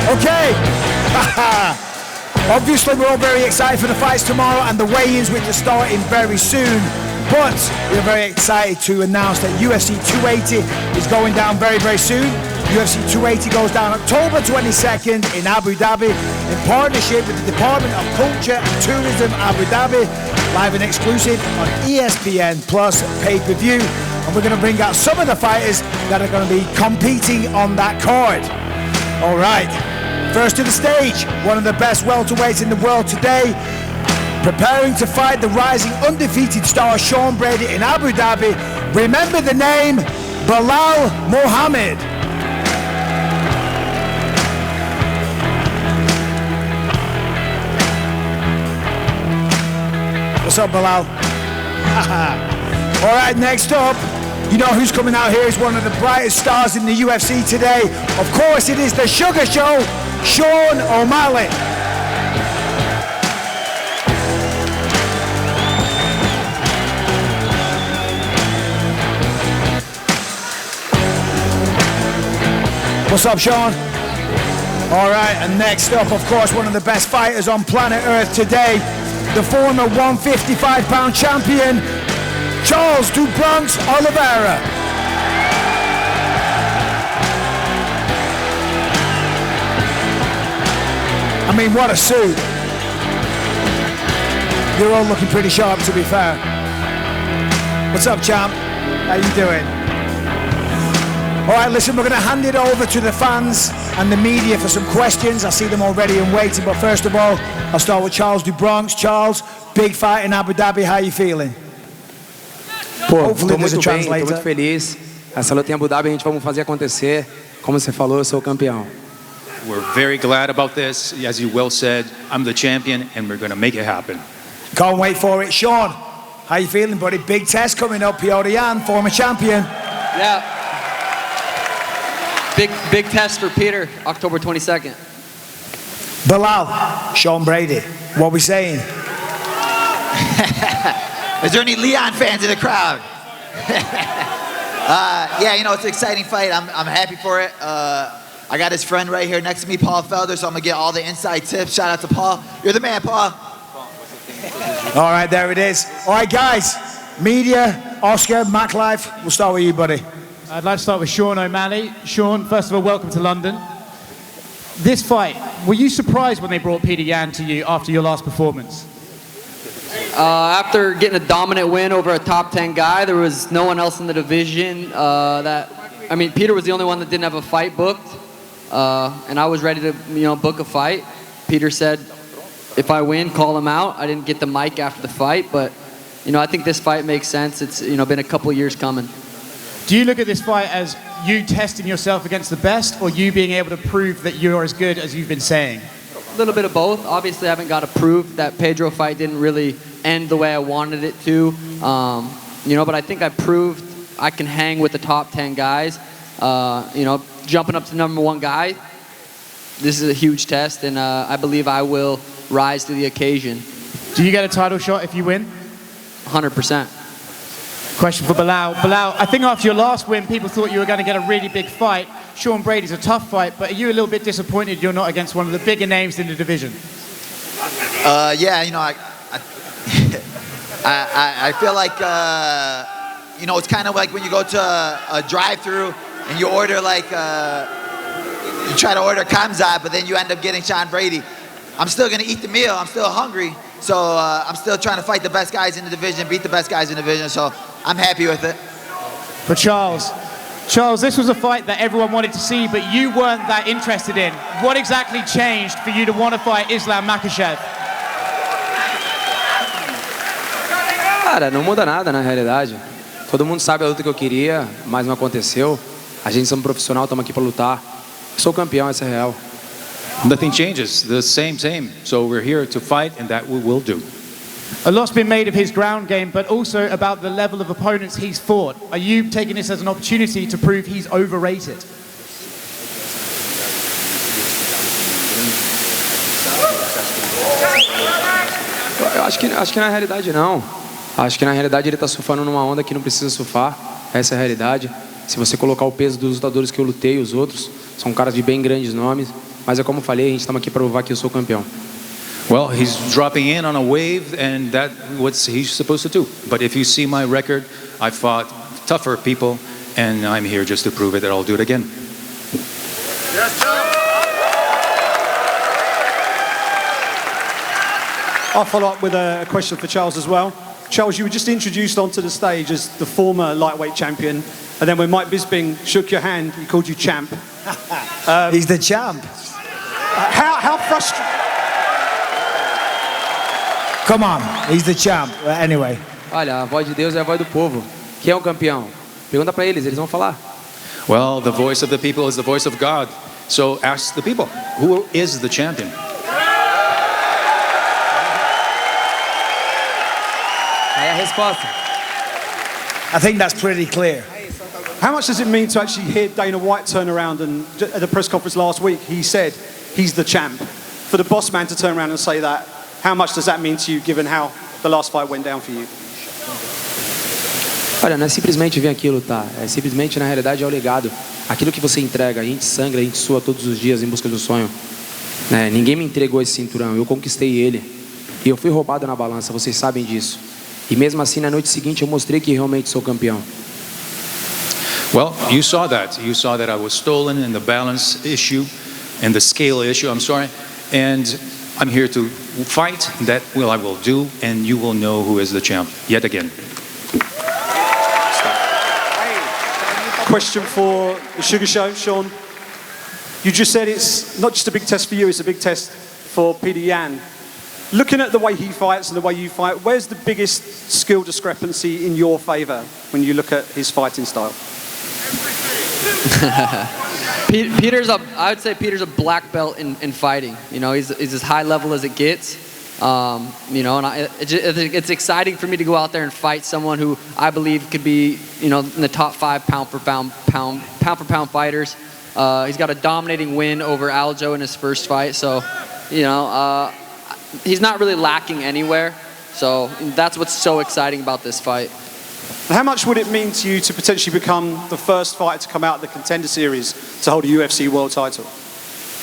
Okay. Obviously, we're all very excited for the fights tomorrow and the weigh-ins, which are starting very soon. But we're very excited to announce that UFC 280 is going down very, very soon. UFC 280 goes down October 22nd in Abu Dhabi in partnership with the Department of Culture and Tourism Abu Dhabi, live and exclusive on ESPN Plus pay-per-view. And we're going to bring out some of the fighters that are going to be competing on that card. All right, first to the stage, one of the best welterweights in the world today, preparing to fight the rising undefeated star Sean Brady in Abu Dhabi. Remember the name, Belal Muhammad. What's up, Belal? All right, next up, you know who's coming out here is one of the brightest stars in the UFC today. Of course, it is the Sugar Show, Sean O'Malley. What's up, Sean? All right, and next up, of course, one of the best fighters on planet Earth today, the former 155-pound champion, Charles "Du Bronx" Oliveira. I mean, what a suit. You're all looking pretty sharp, to be fair. What's up, champ? How you doing? All right, listen, we're going to hand it over to the fans and the media for some questions. I see them already and waiting, but first of all, I'll start with Charles "Du Bronx". Charles, big fight in Abu Dhabi, how are you feeling? Pô, tô muito bem, tô muito feliz. Essa luta em Abu Dhabi a gente vamos fazer acontecer. Como você falou, eu sou o campeão. We're very glad about this. As you well said, I'm the champion and we're going to make it happen. Can't wait for it. Sean, how you feeling, buddy? Big test coming up, Piotr Jan, former champion. Yeah. Big test for Peter, October 22nd. Belal, Sean Brady, what are we saying? Is there any Leon fans in the crowd? Yeah, you know, it's an exciting fight. I'm happy for it. I got his friend right here next to me, Paul Felder, so I'm going to get all the inside tips. Shout out to Paul. You're the man, Paul. All right, there it is. All right, guys, media, Oscar, MacLife, we'll start with you, buddy. I'd like to start with Sean O'Malley. Sean, first of all, welcome to London. This fight, were you surprised when they brought Peter Yan to you after your last performance? After getting a dominant win over a top 10 guy, there was no one else in the division Peter was the only one that didn't have a fight booked, and I was ready to, book a fight. Peter said, if I win, call him out. I didn't get the mic after the fight, but, I think this fight makes sense. It's, been a couple of years coming. Do you look at this fight as you testing yourself against the best, or you being able to prove that you're as good as you've been saying? A little bit of both. Obviously, I haven't got to prove that Pedro fight didn't really end the way I wanted it to. But I think I proved I can hang with the top 10 guys. Jumping up to number 1 guy, this is a huge test, and I believe I will rise to the occasion. Do you get a title shot if you win? 100%. Question for Belal. Belal, I think after your last win, people thought you were going to get a really big fight. Sean Brady's a tough fight, but are you a little bit disappointed you're not against one of the bigger names in the division? Yeah, I feel like, it's kind of like when you go to a drive-thru and you order you try to order Kamzat, but then you end up getting Sean Brady. I'm still going to eat the meal. I'm still hungry. So I'm still trying to fight the best guys in the division, beat the best guys in the division. So I'm happy with it. For Charles, this was a fight that everyone wanted to see, but you weren't that interested in. What exactly changed for you to want to fight Islam Makhachev? Cara, não muda nada na realidade. Todo mundo sabe a luta que eu queria, mas não aconteceu. A gente somos profissional, estamos aqui para lutar. Eu sou campeão, essa é real. Nothing changes, the same. So we're here to fight, and that we will do. A lot's been made of his ground game, but also about the level of opponents he's fought. Are you taking this as an opportunity to prove he's overrated? Eu acho que na realidade não. Acho que na realidade ele está surfando numa onda que não precisa surfar. Essa é a realidade. Se você colocar o peso dos lutadores que eu lutei, os outros, são caras de bem grandes nomes. Mas é como eu falei, a gente estamos aqui para provar que eu sou campeão. Well, he's dropping in on a wave, and that's what he's supposed to do. But if you see my record, I fought tougher people, and I'm here just to prove it that I'll do it again. I'll follow up with a question for Charles as well. Charles, you were just introduced onto the stage as the former lightweight champion, and then when Mike Bisping shook your hand, he called you champ. He's the champ. How frustrating? Come on, he's the champ. Anyway. Olha, a voz de Deus é a voz do povo. Quem é o campeão? Pergunta para eles vão falar. Well, the voice of the people is the voice of God. So ask the people, who is the champion? Aí a resposta. I think that's pretty clear. How much does it mean to actually hear Dana White turn around and at the press conference last week, he said he's the champ. For the boss man to turn around and say that, how much does that mean to you given how the last fight went down for you? Olha, não é simplesmente vir aqui lutar, é simplesmente, na realidade, é o legado. Aquilo que você entrega, a gente sangra, a gente sua todos os dias em busca do sonho. Ninguém me entregou esse cinturão, eu conquistei ele. E eu fui roubado na balança, vocês sabem disso. E mesmo assim, na noite seguinte, eu mostrei que realmente sou campeão. Well, you saw that. You saw that I was stolen in the balance issue and the scale issue, I'm sorry. And I'm here to fight, that I will do, and you will know who is the champ yet again. Question for the Sugar Show, Sean. You just said it's not just a big test for you, it's a big test for Peter Yan. Looking at the way he fights and the way you fight, where's the biggest skill discrepancy in your favour when you look at his fighting style? I would say Peter's a black belt in fighting. You know, he's as high level as it gets. You know, and it's exciting for me to go out there and fight someone who I believe could be, you know, in the top 5 pound for pound fighters. He's got a dominating win over Aljo in his first fight, so, you know, he's not really lacking anywhere. So that's what's so exciting about this fight. How much would it mean to you to potentially become the first fighter to come out of the Contender Series to hold a UFC world title?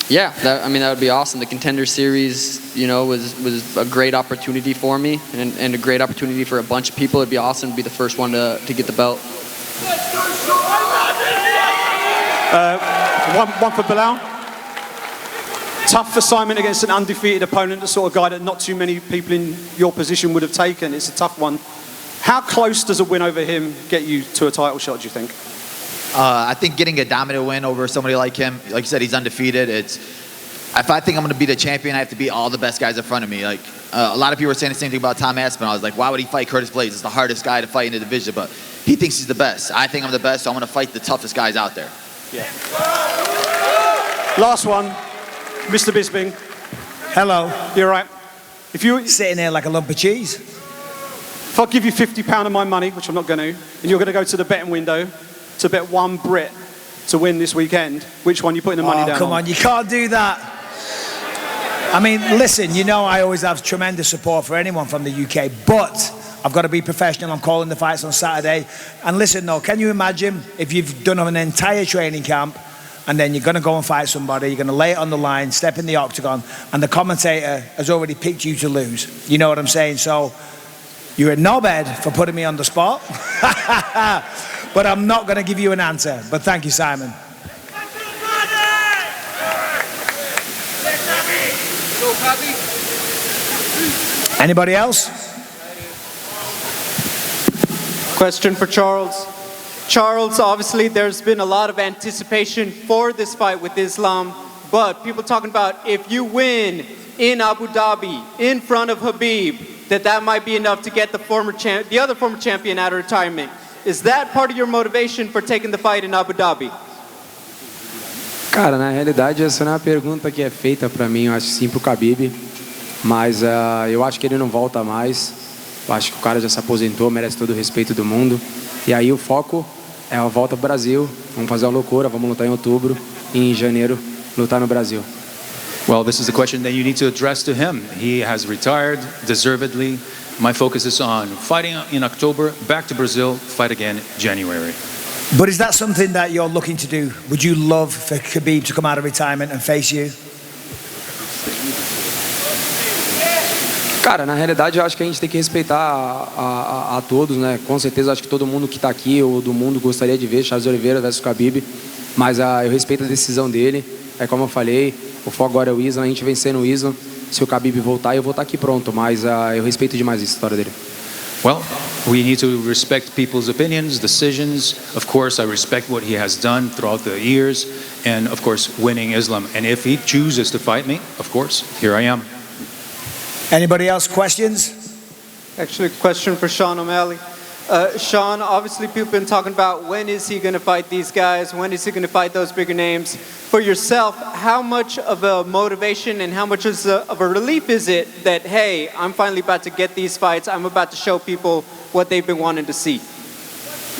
Yeah, that would be awesome. The Contender Series, you know, was a great opportunity for me and a great opportunity for a bunch of people. It'd be awesome to be the first one to get the belt. One for Belal. Tough assignment against an undefeated opponent, the sort of guy that not too many people in your position would have taken. It's a tough one. How close does a win over him get you to a title shot, do you think? I think getting a dominant win over somebody like him, like you said, he's undefeated. If I think I'm going to be the champion, I have to beat all the best guys in front of me. Like a lot of people were saying the same thing about Tom Aspinall. I was like, why would he fight Curtis Blades? It's the hardest guy to fight in the division, but he thinks he's the best. I think I'm the best, so I'm going to fight the toughest guys out there. Yeah. Last one, Mr. Bisping. Hello. You all right? If you Sitting there like a lump of cheese. If I give you £50 of my money, which I'm not going to, and you're going to go to the betting window to bet one Brit to win this weekend, which one are you putting the money down come on, you can't do that. I mean, listen, you know I always have tremendous support for anyone from the UK, but I've got to be professional. I'm calling the fights on Saturday. And listen, though, can you imagine if you've done an entire training camp and then you're going to go and fight somebody, you're going to lay it on the line, step in the octagon, and the commentator has already picked you to lose? You know what I'm saying? So you're a knobhead for putting me on the spot. But I'm not going to give you an answer. But thank you, Simon. Anybody else? Question for Charles. Charles, obviously there's been a lot of anticipation for this fight with Islam, but people talking about if you win in Abu Dhabi in front of Habib, that might be enough to get the other former champion out of retirement. Is that part of your motivation for taking the fight in Abu Dhabi? Cara, na realidade essa não é uma pergunta que é feita para mim, eu acho sim pro Khabib, mas eu acho que ele não volta mais. Eu acho que o cara já se aposentou, merece todo o respeito do mundo. E aí o foco é a volta pro Brasil. Vamos fazer uma loucura, vamos lutar em outubro e em janeiro lutar no Brasil. Well, this is a question that you need to address to him. He has retired, deservedly. My focus is on fighting in October, back to Brazil, fight again January. But is that something that you're looking to do? Would you love for Khabib to come out of retirement and face you? Cara, na realidade eu acho que a gente tem que respeitar a todos, né? Com certeza acho que todo mundo que está aqui ou do mundo gostaria de ver Charles Oliveira versus Khabib, mas eu respeito a decisão dele. É como eu falei, o foco agora é o Islam, a gente vencendo o Islam. Se o Khabib voltar, eu vou estar aqui pronto, mas eu respeito demais a história dele. Well, we need to respect people's opinions, decisions. Of course, I respect what he has done throughout the years, and of course, winning Islam. And if he chooses to fight me, of course, here I am. Anybody else questions? Actually, a question for Sean O'Malley. Sean, obviously people have been talking about when is he going to fight these guys? When is he going to fight those bigger names? For yourself, how much of a motivation and how much of a relief is it that, hey, I'm finally about to get these fights. I'm about to show people what they've been wanting to see.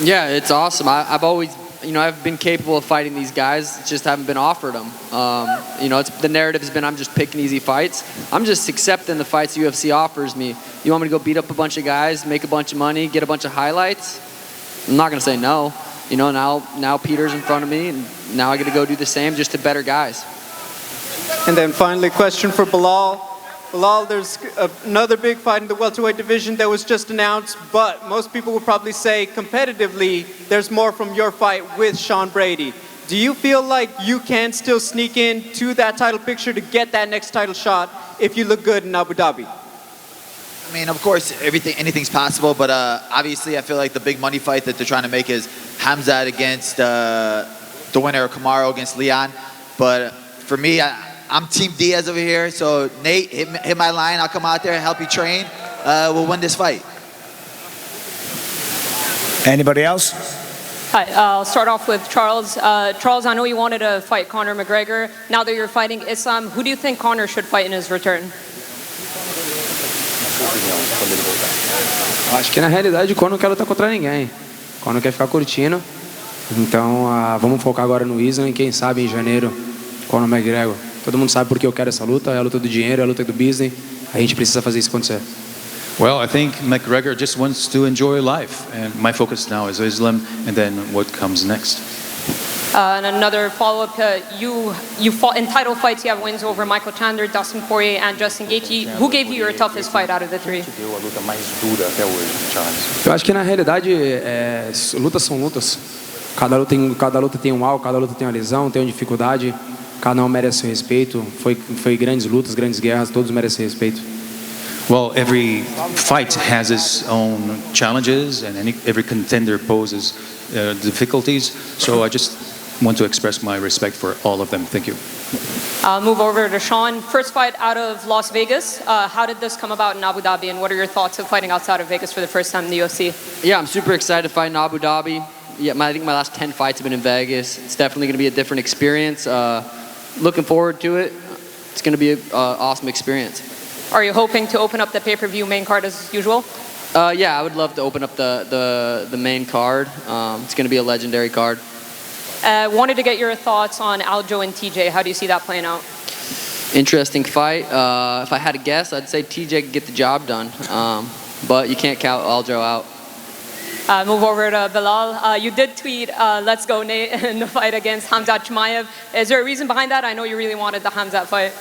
Yeah, it's awesome. I've always, I've been capable of fighting these guys, just haven't been offered them. The narrative has been I'm just picking easy fights. I'm just accepting the fights the UFC offers me. You want me to go beat up a bunch of guys, make a bunch of money, get a bunch of highlights? I'm not going to say no. Now Peter's in front of me, and now I get to go do the same, just to better guys. And then finally, question for Belal. Belal, there's another big fight in the welterweight division that was just announced, but most people would probably say competitively, there's more from your fight with Sean Brady. Do you feel like you can still sneak into that title picture to get that next title shot if you look good in Abu Dhabi? I mean, of course, anything's possible, but obviously I feel like the big money fight that they're trying to make is Hamzat against the winner of Kamaru against Leon. But for me, I'm Team Diaz over here, so Nate, hit my line. I'll come out there and help you train. We'll win this fight. Anybody else? Hi, I'll start off with Charles. Charles, I know you wanted to fight Conor McGregor. Now that you're fighting Islam, who do you think Conor should fight in his return? Acho que na realidade o Conor não quer lutar contra ninguém. O Conor quer ficar curtindo. Então vamos focar agora no Islam e quem sabe em janeiro Conor McGregor. Todo mundo sabe por que eu quero essa luta. É a luta do dinheiro, é a luta do business. A gente precisa fazer isso acontecer. Well, I think McGregor just wants to enjoy life, and my focus now is Islam, and then what comes next. And another follow-up, you fought in title fights. You have wins over Michael Chandler, Dustin Poirier, and Justin Gaethje. Who gave you your toughest fight out of the three? Eu acho que na realidade lutas são lutas. Cada luta tem um mal, cada luta tem uma lesão, tem uma dificuldade. Cada um merece seu respeito. Foi grandes lutas, grandes guerras, todos merecem respeito. Well, every fight has its own challenges, and every contender poses difficulties. So I just want to express my respect for all of them. Thank you. I'll move over to Sean. First fight out of Las Vegas. How did this come about in Abu Dhabi, and what are your thoughts of fighting outside of Vegas for the first time in the UFC? Yeah, I'm super excited to fight in Abu Dhabi. Yeah, I think my last 10 fights have been in Vegas. It's definitely going to be a different experience. Looking forward to it. It's going to be an awesome experience. Are you hoping to open up the pay-per-view main card as usual? Yeah, I would love to open up the main card. It's going to be a legendary card. Wanted to get your thoughts on Aljo and TJ. How do you see that playing out? Interesting fight. If I had to guess, I'd say TJ could get the job done. But you can't count Aljo out. Move over to Belal. You did tweet, let's go Nate, in the fight against Hamzat Chimaev. Is there a reason behind that? I know you really wanted the Hamzat fight.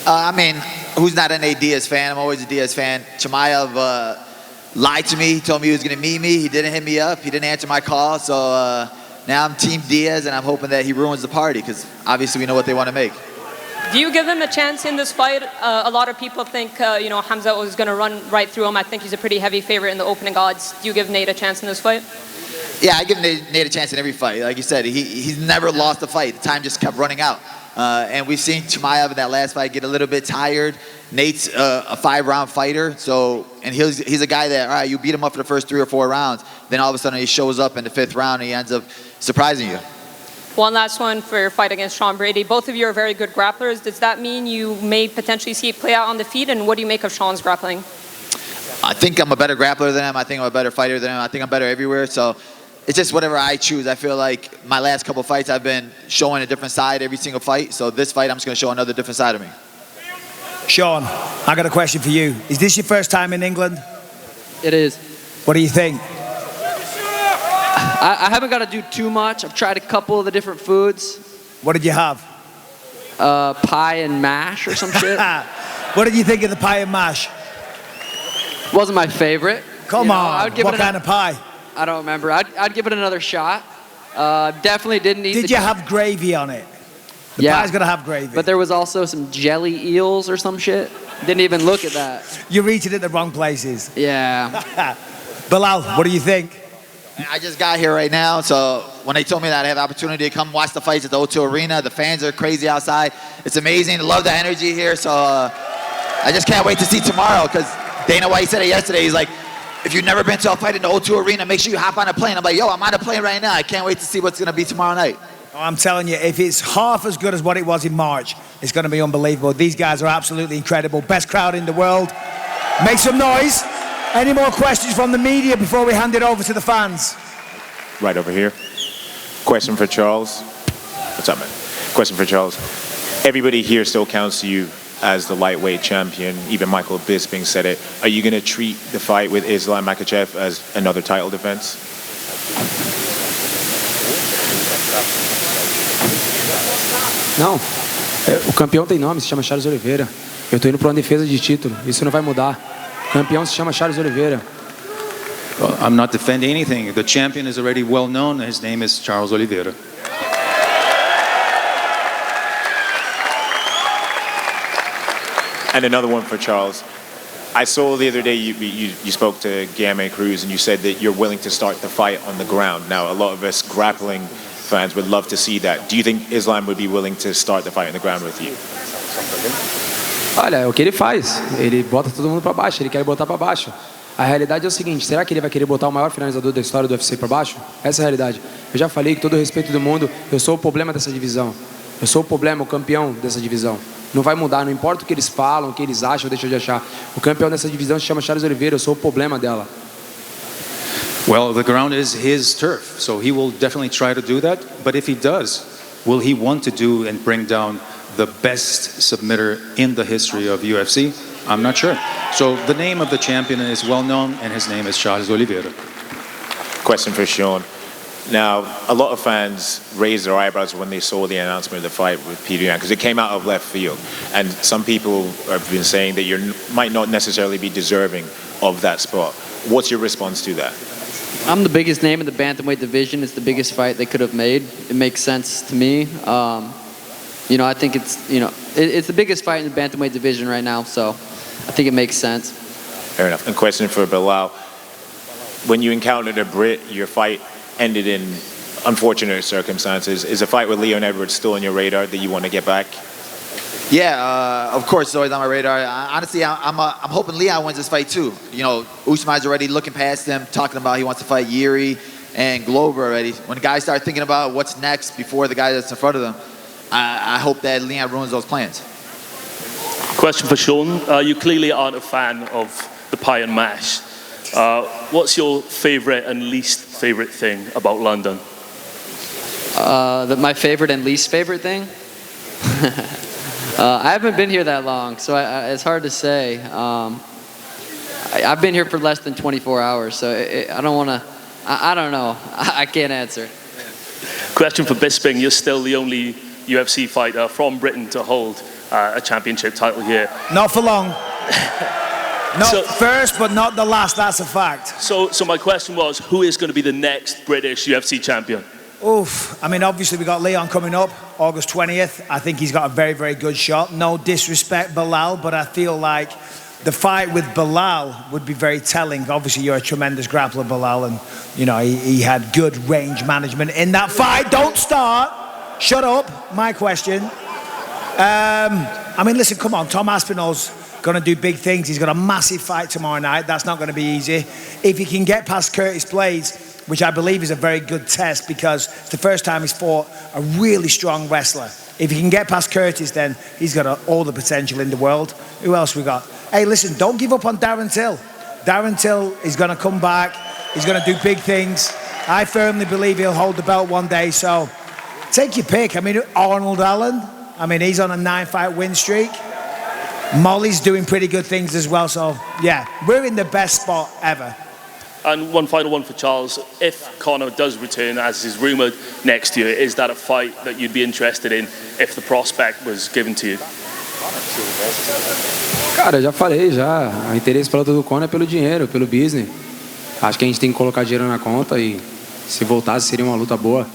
I mean, who's not a Nate Diaz fan? I'm always a Diaz fan. Chimaev lied to me. He told me he was going to meet me. He didn't hit me up. He didn't answer my call. So now I'm Team Diaz, and I'm hoping that he ruins the party because obviously we know what they want to make. Do you give him a chance in this fight? A lot of people think, Hamzat was going to run right through him. I think he's a pretty heavy favorite in the opening odds. Do you give Nate a chance in this fight? Yeah, I give Nate a chance in every fight. Like you said, he's never lost a fight. The time just kept running out. And we've seen Chimaev in that last fight get a little bit tired. Nate's a 5-round fighter, and he's a guy that, all right, you beat him up for the first 3 or 4 rounds, then all of a sudden he shows up in the 5th round and he ends up surprising you. One last one for your fight against Sean Brady. Both of you are very good grapplers. Does that mean you may potentially see it play out on the feet? And what do you make of Sean's grappling? I think I'm a better grappler than him. I think I'm a better fighter than him. I think I'm better everywhere. So it's just whatever I choose. I feel like my last couple of fights I've been showing a different side every single fight. So this fight I'm just going to show another different side of me. Sean, I got a question for you. Is this your first time in England? It is. What do you think? I haven't got to do too much. I've tried a couple of the different foods. What did you have? Pie and mash or some shit. What did you think of the pie and mash? Wasn't my favorite. Come on, what kind of pie? I don't remember. I'd give it another shot. Definitely didn't eat. Did you have gravy on it? The pie's gonna have gravy. But there was also some jelly eels or some shit. Didn't even look at that. You're eating at the wrong places. Yeah. Bilal, what do you think? I just got here right now, so when they told me that I have the opportunity to come watch the fights at the O2 Arena, the fans are crazy outside. It's amazing. I love the energy here, so I just can't wait to see tomorrow, because Dana White said it yesterday. He's like, if you've never been to a fight in the O2 Arena, make sure you hop on a plane. I'm like, yo, I'm on a plane right now. I can't wait to see what's going to be tomorrow night. I'm telling you, if it's half as good as what it was in March, it's going to be unbelievable. These guys are absolutely incredible. Best crowd in the world. Make some noise. Any more questions from the media before we hand it over to the fans? Right over here. Question for Charles. What's up, man? Question for Charles. Everybody here still counts you as the lightweight champion. Even Michael Bisping said it. Are you going to treat the fight with Islam Makhachev as another title defense? Não, o campeão tem nome, se chama Charles Oliveira. Eu tô indo para uma defesa de título, isso não vai mudar. O campeão se chama Charles Oliveira. Well, I'm not defending anything. The champion is already well known. His name is Charles Oliveira. And another one for Charles. I saw the other day you spoke to Guilherme Cruz and you said that you're willing to start the fight on the ground. Now, a lot of us grappling fans would love to see that. Do you think Islam would be willing to start the fight on the ground with you? Olha, é o que ele faz. Ele bota todo mundo para baixo, ele quer botar para baixo. A realidade é o seguinte, será que ele vai querer botar o maior finalizador da história do UFC para baixo? Essa é a realidade. Eu já falei que todo o respeito do mundo, eu sou o problema dessa divisão. Eu sou o problema, o campeão dessa divisão. Não vai mudar, não importa o que eles falam, o que eles acham ou deixam de achar. O campeão dessa divisão se chama Charles Oliveira, eu sou o problema dela. Well, the ground is his turf, so he will definitely try to do that. But if he does, will he want to do and bring down the best submitter in the history of UFC? I'm not sure. So the name of the champion is well known, and his name is Charles Oliveira. Question for Sean. Now, a lot of fans raised their eyebrows when they saw the announcement of the fight with Peter Yan, because it came out of left field. And some people have been saying that you might not necessarily be deserving of that spot. What's your response to that? I'm the biggest name in the bantamweight division. It's the biggest fight they could have made. It makes sense to me. I think it's the biggest fight in the bantamweight division right now, so I think it makes sense. Fair enough. And question for Belal. When you encountered a Brit, your fight ended in unfortunate circumstances. Is a fight with Leon Edwards still on your radar that you want to get back? Yeah, of course, it's always on my radar. Honestly, I'm hoping Leon wins this fight too. Usman's already looking past him, talking about he wants to fight Yuri and Glover already. When guys start thinking about what's next before the guy that's in front of them, I hope that Leon ruins those plans. Question for Sean. You clearly aren't a fan of the pie and mash. What's your favourite and least favourite thing about London? My favourite and least favourite thing? I haven't been here that long, so it's hard to say. I've been here for less than 24 hours, so I don't want to... I don't know. I can't answer. Question for Bisping. You're still the only UFC fighter from Britain to hold a championship title here. Not for long. Not first, but not the last. That's a fact. So my question was, who is going to be the next British UFC champion? Oof. I mean, obviously, we got Leon coming up, August 20th. I think he's got a very, very good shot. No disrespect, Belal, but I feel like the fight with Belal would be very telling. Obviously, you're a tremendous grappler, Belal, and, he had good range management in that fight. Don't start. Shut up. My question. Listen, come on. Tom Aspinall's going to do big things. He's got a massive fight tomorrow night. That's not going to be easy. If he can get past Curtis Blades, which I believe is a very good test because it's the first time he's fought a really strong wrestler. If he can get past Curtis, then he's got all the potential in the world. Who else we got? Hey, listen, don't give up on Darren Till. Darren Till is going to come back. He's going to do big things. I firmly believe he'll hold the belt one day. So take your pick. Arnold Allen. He's on a 9-fight win streak. Molly's doing pretty good things as well. So, yeah, we're in the best spot ever. And one final one for Charles. If Conor does return, as is rumoured, next year, is that a fight that you'd be interested in if the prospect was given to you? Cara, eu já falei já. O interesse pela luta do Conor é pelo dinheiro, pelo business. Acho que a gente tem que colocar dinheiro na conta e se voltasse seria uma luta boa.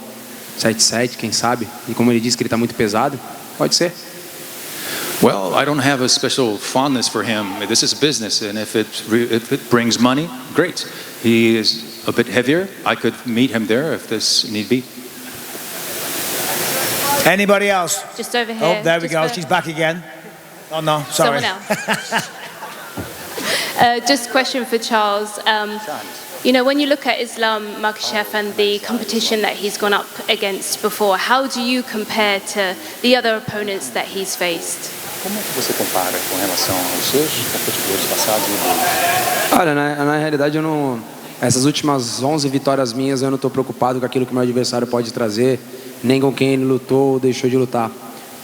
7-7, quem sabe? E como ele disse que ele está muito pesado, pode ser. Well, I don't have a special fondness for him. This is business, and if it brings money, great. He is a bit heavier. I could meet him there if this need be. Anybody else? Just over here. Oh, there we go. She's back again. Oh no, sorry. Someone else. Just a question for Charles. You know, when you look at Islam Makhachev and the competition that he's gone up against before, how do you compare to the other opponents that he's faced? Como você compara com relação aos seus competidores passados e dele? Olha, na realidade eu não... Essas últimas 11 vitórias minhas eu não estou preocupado com aquilo que meu adversário pode trazer, nem com quem ele lutou ou deixou de lutar.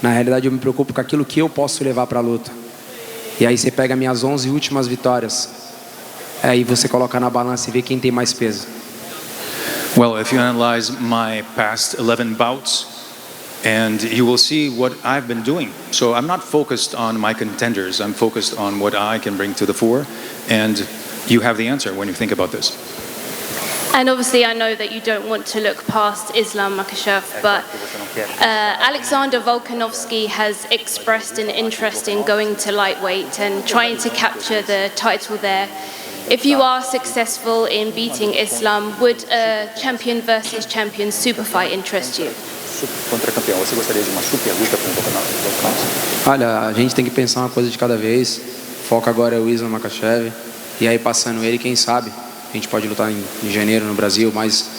Na realidade eu me preocupo com aquilo que eu posso levar para a luta. E aí você pega minhas 11 últimas vitórias, aí você coloca na balança e vê quem tem mais peso. Well, if you analyze my past 11 bouts, and you will see what I've been doing. So I'm not focused on my contenders. I'm focused on what I can bring to the fore, and you have the answer when you think about this. And obviously I know that you don't want to look past Islam Makhachev, but Alexander Volkanovski has expressed an interest in going to lightweight and trying to capture the title there. If you are successful in beating Islam, would a champion versus champion super fight interest you? Contra-campeão, você gostaria de uma super luta com o Volkanovski? Olha, a gente tem que pensar uma coisa de cada vez. O foco agora é o Islam Makhachev. E aí, passando ele, quem sabe? A gente pode lutar em janeiro no Brasil, mas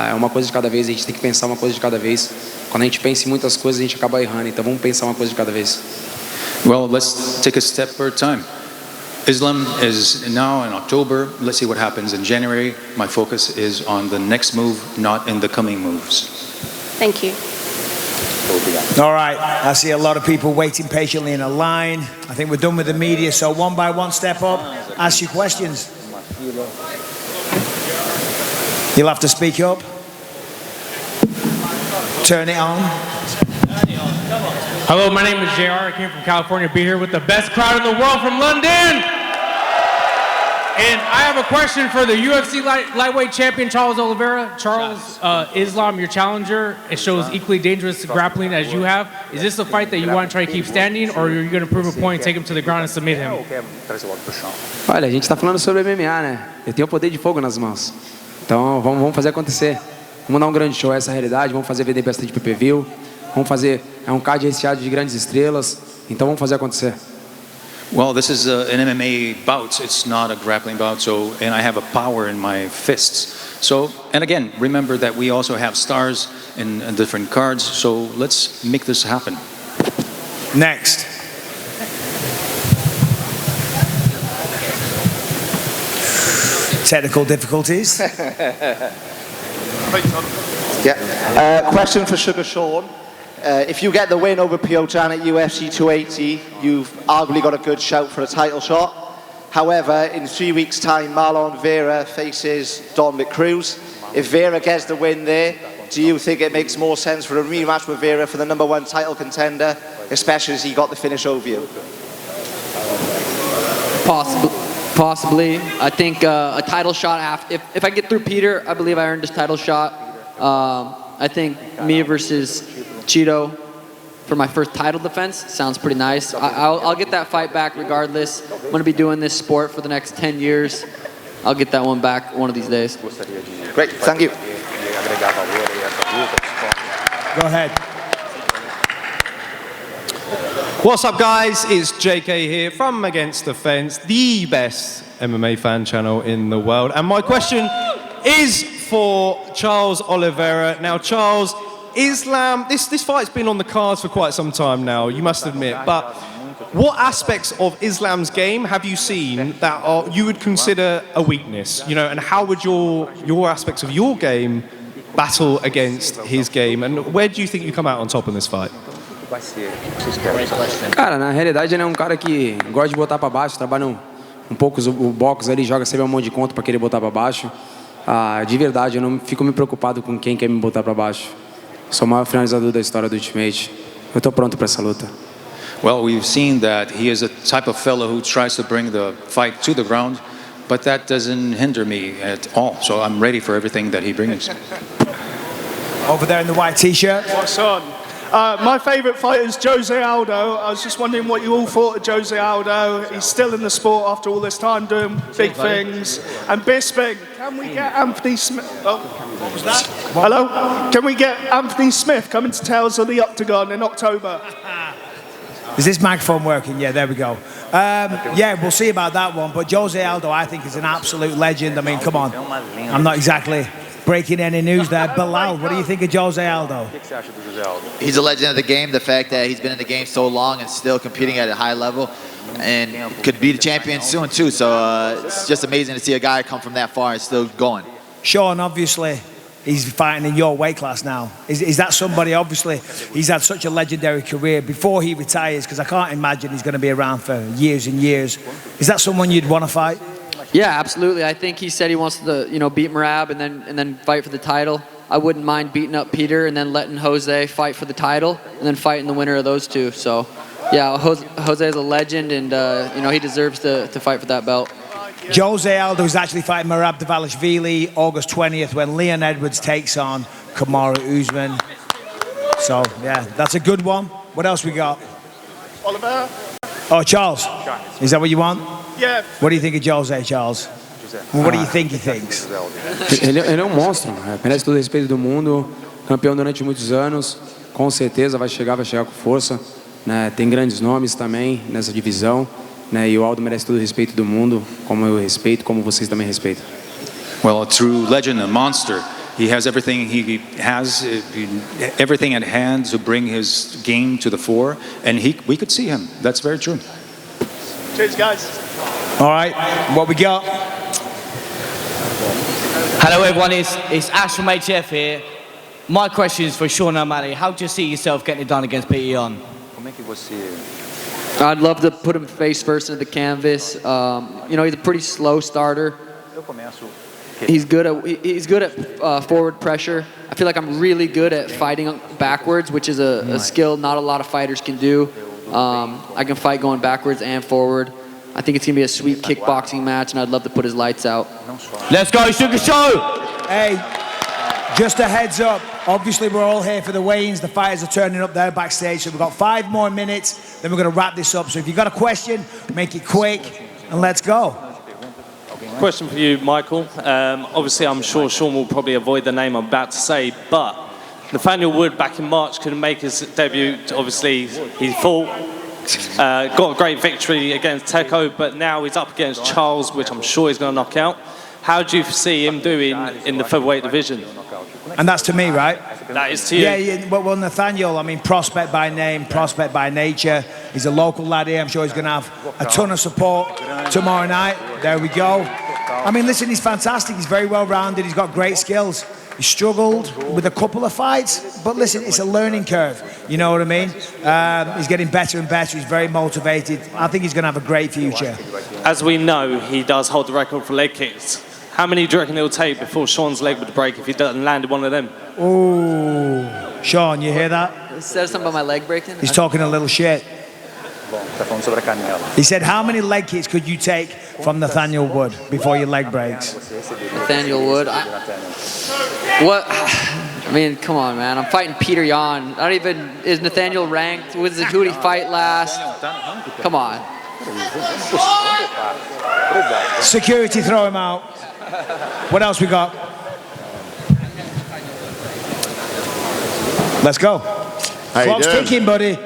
é uma coisa de cada vez. A gente tem que pensar uma coisa de cada vez. Quando a gente pensa em muitas coisas, a gente acaba errando. Então, vamos pensar uma coisa de cada vez. Well, let's take a step per time. Islam is now in October. Let's see what happens in January. My focus is on the next move, not in the coming moves. Thank you. All right, I see a lot of people waiting patiently in a line. I think we're done with the media, so one by one, step up, ask your questions. You'll have to speak up. Turn it on. Hello, my name is JR. I came from California to be here with the best crowd in the world from London. And I have a question for the UFC lightweight champion, Charles Oliveira. Charles, Islam, your challenger, it shows equally dangerous grappling as you have. Is this a fight that you want to try to keep standing, or are you going to prove a point, take him to the ground and submit him? Olha, a gente está falando sobre MMA, né? Eu tenho o poder de fogo nas mãos. Então, vamos fazer acontecer. Vamos dar um grande show, essa é a realidade. Vamos fazer vender bastante pay-per-view. Vamos fazer um card recheado de grandes estrelas. Então, vamos fazer acontecer. Well, this is an MMA bout. It's not a grappling bout. So, and I have a power in my fists. So, and again, remember that we also have stars in different cards. So let's make this happen. Next. Technical difficulties. Question for Sugar Sean. If you get the win over Piotr at UFC 280, you've arguably got a good shout for a title shot. However, in 3 weeks' time, Marlon Vera faces Dominic Cruz. If Vera gets the win there, do you think it makes more sense for a rematch with Vera for the #1 title contender, especially as he got the finish over you? Possibly. I think a title shot, if I get through Peter, I believe I earned this title shot. I think me versus Cheeto for my first title defense sounds pretty nice. I'll get that fight back regardless. I'm going to be doing this sport for the next 10 years. I'll get that one back one of these days. Great, thank you. Go ahead. What's up, guys? It's JK here from Against the Fence, the best MMA fan channel in the world. And my question is for Charles Oliveira. Now, Charles, Islam, this fight's been on the cards for quite some time now, you must admit, but what aspects of Islam's game have you seen that you would consider a weakness? You know, and how would your aspects of your game battle against his game, and where do you think you come out on top in this fight? Cara, na realidade ele é um cara que gosta de botar pra baixo, trabalha um pouco o box ali, joga sempre um monte de conta pra querer botar pra baixo. De verdade, eu não fico me preocupado com quem quer me botar pra baixo. Sou o maior finalizador da história do Ultimate. Eu tô pronto pra essa luta. Well, we've seen that he is a type of fellow who tries to bring the fight to the ground, but that doesn't hinder me at all. So I'm ready for everything that he brings. Over there in the white t-shirt. What's on? My favourite fighter is Jose Aldo. I was just wondering what you all thought of Jose Aldo. He's still in the sport after all this time doing big things. And Bisping, can we get Anthony Smith? Oh, what was that? Hello? Can we get Anthony Smith coming to Tales of the Octagon in October? Is this microphone working? Yeah, there we go. Yeah, we'll see about that one. But Jose Aldo, I think, is an absolute legend. I mean, come on. I'm not exactly breaking any news there. Belal, what do you think of Jose Aldo? He's a legend of the game. The fact that he's been in the game so long and still competing at a high level and could be the champion soon, too. So it's just amazing to see a guy come from that far and still going. Sean, obviously, he's fighting in your weight class now. Is that somebody, obviously, he's had such a legendary career before he retires, because I can't imagine he's going to be around for years and years. Is that someone you'd want to fight? Yeah, absolutely. I think he said he wants to, beat Merab and then fight for the title. I wouldn't mind beating up Peter and then letting Jose fight for the title and then fighting the winner of those two. So, yeah, Jose is a legend, and he deserves to fight for that belt. Jose Aldo is actually fighting Merab Dvalishvili August 20th when Leon Edwards takes on Kamaru Usman. So, yeah, that's a good one. What else we got? Oliveira? Oh, Charles. Is that what you want? Yeah. What do you think of Jose, Charles? What do you think he thinks? Ele é um monstro, merece todo o respeito do mundo, campeão durante muitos anos, com certeza vai chegar com força, né? Tem grandes nomes também nessa divisão, né? E o Aldo merece todo o respeito do mundo, como eu respeito, como vocês também respeitam. Well, a true legend, a monster. He has everything. He has everything at hand to bring his game to the fore, and we could see him. That's very true. Cheers, guys. All right, what we got? Hello everyone, it's Ash from HF here. My question is for Sean O'Malley. How do you see yourself getting it done against Peter Yan? I'd love to put him face first into the canvas. He's a pretty slow starter. He's good at forward pressure. I feel like I'm really good at fighting backwards, which is a skill not a lot of fighters can do. I can fight going backwards and forward. I think it's going to be a sweet kickboxing match, and I'd love to put his lights out. Let's go, Sugar Show! Hey, just a heads up. Obviously, we're all here for the weigh-ins. The fighters are turning up there backstage, so we've got 5 more minutes, then we're going to wrap this up. So if you've got a question, make it quick, and let's go. Question for you, Michael. Obviously, I'm sure Sean will probably avoid the name I'm about to say, but Nathaniel Wood back in March couldn't make his debut. Obviously, he fought. Got a great victory against Teko, but now he's up against Charles, which I'm sure he's going to knock out. How do you see him doing in the featherweight division? And that's to me, right? That is to you. Yeah, well, Nathaniel, I mean, prospect by name, prospect by nature. He's a local lad here. I'm sure he's going to have a ton of support tomorrow night. There we go. I mean, listen, he's fantastic. He's very well-rounded. He's got great skills. He struggled with a couple of fights, but listen, it's a learning curve. You know what I mean? He's getting better and better. He's very motivated. I think he's going to have a great future. As we know, he does hold the record for leg kicks. How many do you reckon it'll take before Sean's leg would break if he doesn't land one of them? Ooh, Sean, you hear that? He said something about my leg breaking? He's talking a little shit. He said, how many leg kicks could you take from Nathaniel Wood before your leg breaks? Nathaniel Wood? What? I mean, come on, man. I'm fighting Peter Yan. Is Nathaniel ranked? Who did he fight last? Come on. Security, throw him out. What else we got? Let's go. How Clock's you doing? ticking, buddy.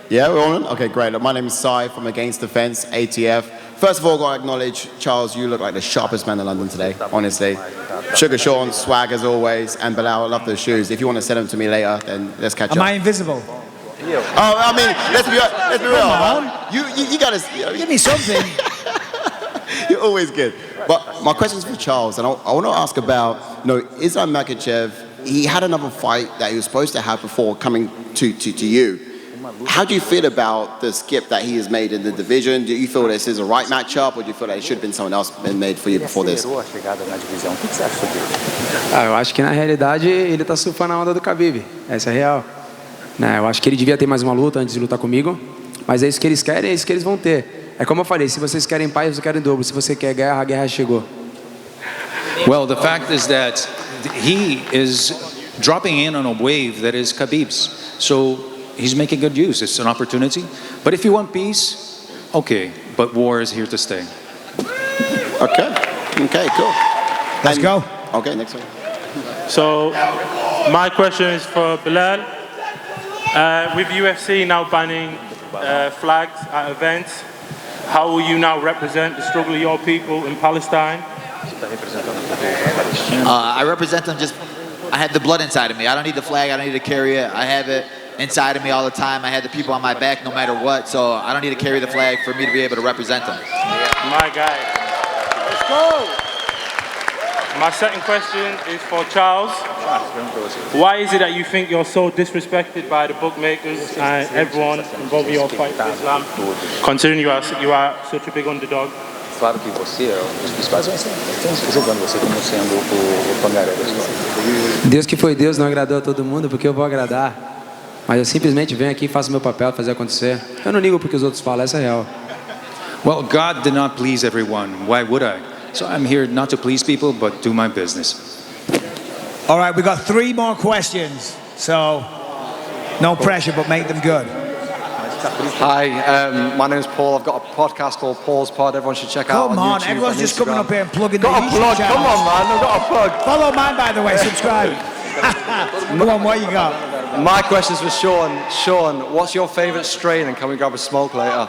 Yeah, we're on? Okay, great. Look, my name is Sai from Against the Fence, ATF. First of all, got to acknowledge, Charles, you look like the sharpest man in London today, honestly. Sugar Sean, swag as always, and Belal, I love those shoes. If you want to send them to me later, then let's catch up. Am I invisible? Oh, I mean, let's be real. Come on. You got to... Give me something. You're always good. But my question's for Charles, and I want to ask about, Islam Makhachev. He had another fight that he was supposed to have before coming to you. How do you feel about the skip that he has made in the division? Do you feel this is a right matchup, or do you feel that it should have been someone else been made for you before this? Eu acho que na realidade ele tá surfando a onda do Khabib. Essa é a real. Eu acho que ele devia ter mais uma luta antes de lutar comigo, Mas é isso que eles querem, é isso que eles vão ter. É como eu falei, se vocês querem paz, vocês querem dobro. Se você quer guerra, a guerra chegou. Well, the fact is that he is dropping in on a wave that is Khabib's. So he's making good use. It's an opportunity. But if you want peace, okay. But war is here to stay. Okay. Okay, cool. Let's go. Okay, next one. So, my question is for Belal. With UFC now banning flags at events, how will you now represent the struggle of your people in Palestine? I represent them I have the blood inside of me. I don't need the flag, I don't need to carry it. I have it inside of me all the time. I have the people on my back no matter what, so I don't need to carry the flag for me to be able to represent them. My guy. Let's go! My second question is for Charles. Why is it that you think you're so disrespected by the bookmakers and everyone involved in your fight for Islam, considering you are such a big underdog? Claro que você, os principais estão jogando você como sendo o pangaré da história. Deus que foi Deus não agradou a todo mundo, porque eu vou agradar. Mas eu simplesmente venho aqui e faço meu papel, fazer acontecer. Eu não ligo porque os outros falam, essa é real. Well, God did not please everyone. Why would I? So I'm here not to please people, but do my business. All right, we got 3 more questions. So, no pressure, but make them good. Hi, my name is Paul. I've got a podcast called Paul's Pod. Everyone should check out Come on on, YouTube. everyone's just coming up here and plugging Got the a plug, come on, man. I've got a plug. Follow mine, by the way, subscribe. Come on, what you got? My question's for Sean. Sean, what's your favourite strain, and can we grab a smoke later?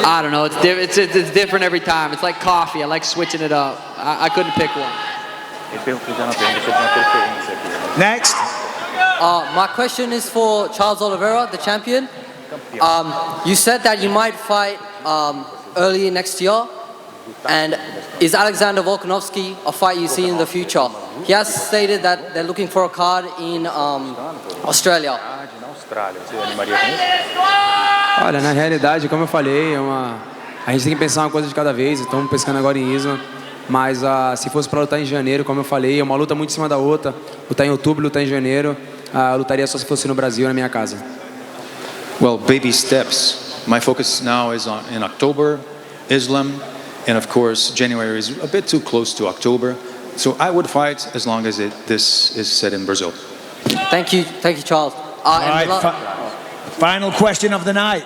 I don't know. It's different every time. It's like coffee. I like switching it up. I couldn't pick one. Next. My question is for Charles Oliveira, the champion. You said that you might fight early next year. And is Alexander Volkanovski a fight you see in the future? He has stated that they're looking for a card in Australia. Olha, na realidade, como eu falei, a gente tem que pensar uma coisa de cada vez. Estamos pescando agora em Isla. Mas se fosse para lutar em janeiro, como eu falei, é uma luta muito em cima da outra. Lutar em outubro, lutar em janeiro. Eu lutaria só se fosse no Brasil, na minha casa. Well, baby steps. My focus now is in October, Islam, and of course, January is a bit too close to October. So I would fight as long as this is set in Brazil. Thank you, Charles. All right, final question of the night.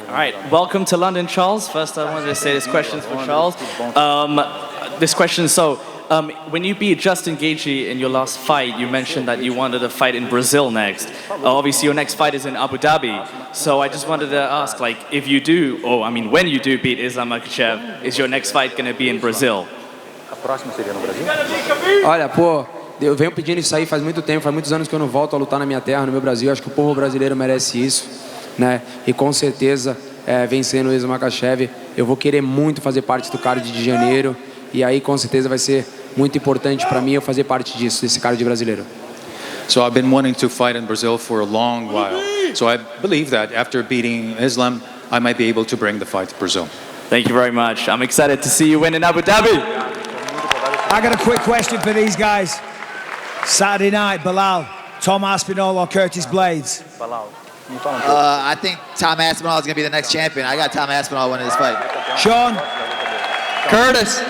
All right, welcome to London, Charles. First, I wanted to say this question for Charles. This question, when you beat Justin Gaethje in your last fight, you mentioned that you wanted to fight in Brazil next. Obviously, your next fight is in Abu Dhabi. So I just wanted to ask, if you do, when you do beat Islam Makhachev, is your next fight going to be in Brazil? Olha, pô, eu venho pedindo isso aí faz muito tempo, faz muitos anos que eu não volto a lutar na minha terra, no meu Brasil. Acho que o povo brasileiro merece isso, né? E com certeza, vencendo o Islam Makhachev, eu vou querer muito fazer parte do card de janeiro. E aí, com certeza, vai ser muito importante para mim eu fazer parte disso, desse card brasileiro. So I've been wanting to fight in Brazil for a long while. So I believe that after beating Islam, I might be able to bring the fight to Brazil. Thank you very much. I'm excited to see you win in Abu Dhabi. I got a quick question for these guys. Saturday night, Belal, Tom Aspinall or Curtis Blades? I think Tom Aspinall is going to be the next champion. I got Tom Aspinall winning this fight. Sean? Curtis.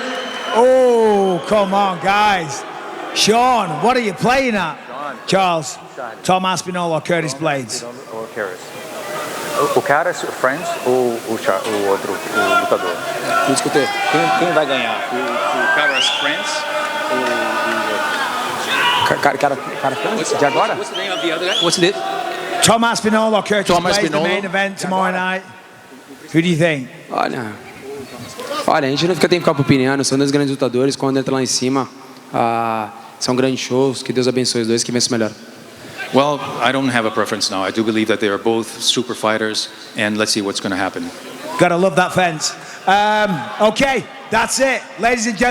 Oh, come on, guys. Sean, what are you playing at? Charles, Tom Aspinall or Curtis Blades? Ou Curtis. O cara, Friends ou o outro, o lutador? Não escutei. Quem vai ganhar? O Caras Friends Cara, de agora? What's the name of the other guy? What's it? Tom Aspinall or Curtis Tom Blades, Aspinall. the main event tomorrow night? Who do you think? Olha, a gente não tem que ficar opinando, são dois grandes lutadores, quando entra lá em cima, são grandes shows, que Deus abençoe os dois, que vença o melhor. Well, I don't have a preference now. I do believe that they are both super fighters, and let's see what's going to happen. Gotta love that fence. Okay, that's it. Ladies and gentlemen.